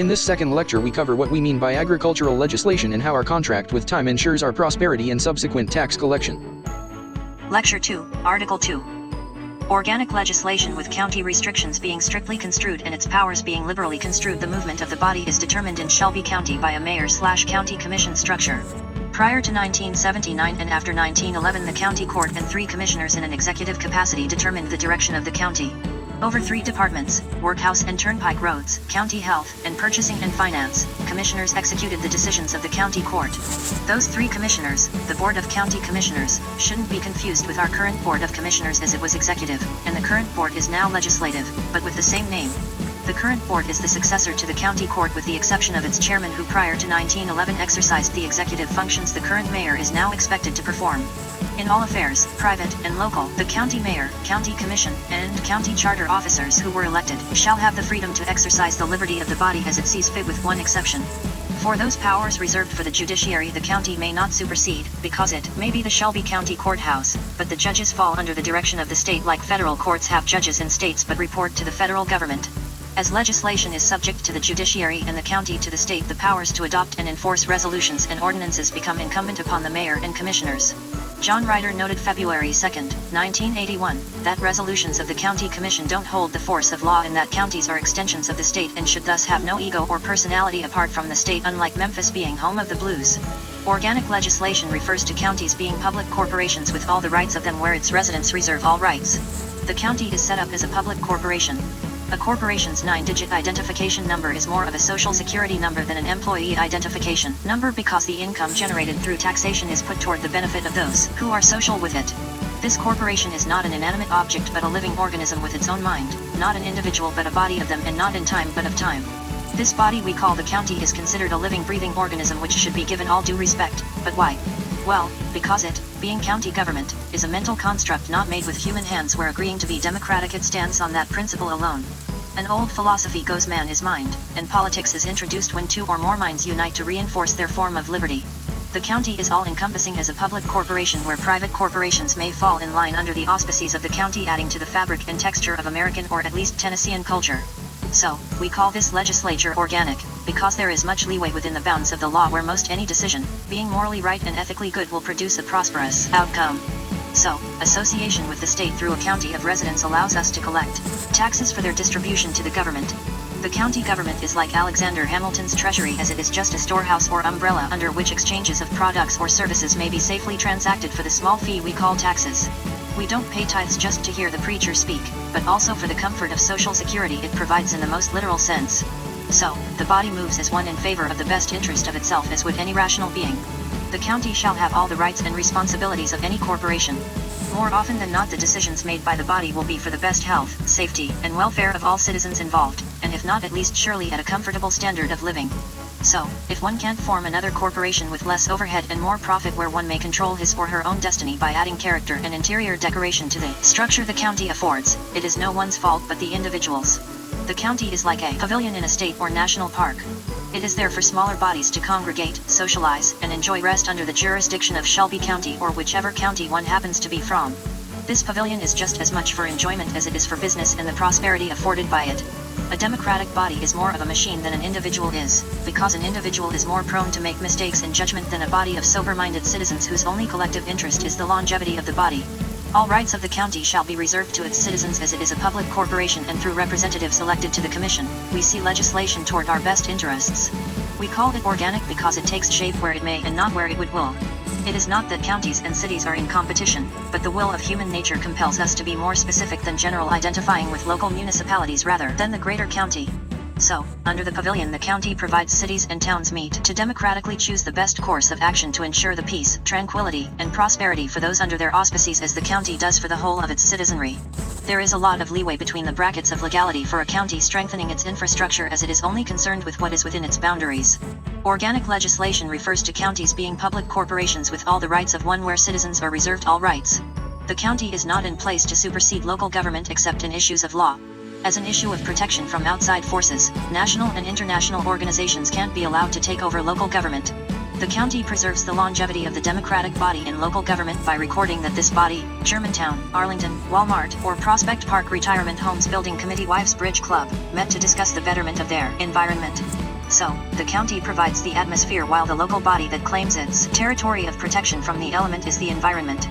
In this second lecture we cover what we mean by agricultural legislation and how our contract with time ensures our prosperity and subsequent tax collection. Lecture 2, Article 2. Organic legislation with county restrictions being strictly construed and its powers being liberally construed. The movement of the body is determined in Shelby County by a mayor/county commission structure. Prior to 1979 and after 1911, the county court and 3 commissioners in an executive capacity determined the direction of the county. Over 3 departments, workhouse and turnpike roads, county health, and purchasing and finance, commissioners executed the decisions of the county court. Those 3 commissioners, the Board of County Commissioners, shouldn't be confused with our current Board of Commissioners, as it was executive, and the current board is now legislative, but with the same name. The current board is the successor to the county court with the exception of its chairman, who prior to 1911 exercised the executive functions the current mayor is now expected to perform. In all affairs, private and local, the county mayor, county commission, and county charter officers who were elected shall have the freedom to exercise the liberty of the body as it sees fit, with one exception. For those powers reserved for the judiciary, the county may not supersede, because it may be the Shelby County courthouse, but the judges fall under the direction of the state, like federal courts have judges in states but report to the federal government. As legislation is subject to the judiciary and the county to the state, the powers to adopt and enforce resolutions and ordinances become incumbent upon the mayor and commissioners. John Ryder noted February 2, 1981, that resolutions of the county commission don't hold the force of law and that counties are extensions of the state and should thus have no ego or personality apart from the state, unlike Memphis being home of the blues. Organic legislation refers to counties being public corporations with all the rights of them, where its residents reserve all rights. The county is set up as a public corporation. A corporation's 9-digit identification number is more of a social security number than an employee identification number, because the income generated through taxation is put toward the benefit of those who are social with it. This corporation is not an inanimate object but a living organism with its own mind, not an individual but a body of them, and not in time but of time. This body we call the county is considered a living, breathing organism which should be given all due respect. But why? Well, because it, being county government, is a mental construct not made with human hands, where agreeing to be democratic it stands on that principle alone. An old philosophy goes, man is mind, and politics is introduced when 2 or more minds unite to reinforce their form of liberty. The county is all-encompassing as a public corporation, where private corporations may fall in line under the auspices of the county, adding to the fabric and texture of American or at least Tennessean culture. So, we call this legislature organic, because there is much leeway within the bounds of the law, where most any decision, being morally right and ethically good, will produce a prosperous outcome. So, association with the state through a county of residents allows us to collect taxes for their distribution to the government. The county government is like Alexander Hamilton's treasury, as it is just a storehouse or umbrella under which exchanges of products or services may be safely transacted for the small fee we call taxes. We don't pay tithes just to hear the preacher speak, but also for the comfort of social security it provides in the most literal sense. So, the body moves as one in favor of the best interest of itself, as would any rational being. The county shall have all the rights and responsibilities of any corporation. More often than not, the decisions made by the body will be for the best health, safety, and welfare of all citizens involved, and if not, at least surely at a comfortable standard of living. So, if one can't form another corporation with less overhead and more profit, where one may control his or her own destiny by adding character and interior decoration to the structure the county affords, it is no one's fault but the individual's. The county is like a pavilion in a state or national park. It is there for smaller bodies to congregate, socialize, and enjoy rest under the jurisdiction of Shelby County or whichever county one happens to be from. This pavilion is just as much for enjoyment as it is for business and the prosperity afforded by it. A democratic body is more of a machine than an individual is, because an individual is more prone to make mistakes in judgment than a body of sober-minded citizens whose only collective interest is the longevity of the body. All rights of the county shall be reserved to its citizens, as it is a public corporation, and through representatives elected to the commission, we see legislation toward our best interests. We call it organic because it takes shape where it may and not where it would will. It is not that counties and cities are in competition, but the will of human nature compels us to be more specific than general, identifying with local municipalities rather than the greater county. So, under the pavilion the county provides cities and towns meet to democratically choose the best course of action to ensure the peace, tranquility, and prosperity for those under their auspices, as the county does for the whole of its citizenry. There is a lot of leeway between the brackets of legality for a county strengthening its infrastructure, as it is only concerned with what is within its boundaries. Organic legislation refers to counties being public corporations with all the rights of one, where citizens are reserved all rights. The county is not in place to supersede local government except in issues of law. As an issue of protection from outside forces, national and international organizations can't be allowed to take over local government. The county preserves the longevity of the democratic body in local government by recording that this body, Germantown, Arlington, Walmart, or Prospect Park Retirement Homes Building Committee, Wives Bridge Club, met to discuss the betterment of their environment. So, the county provides the atmosphere while the local body that claims its territory of protection from the element is the environment.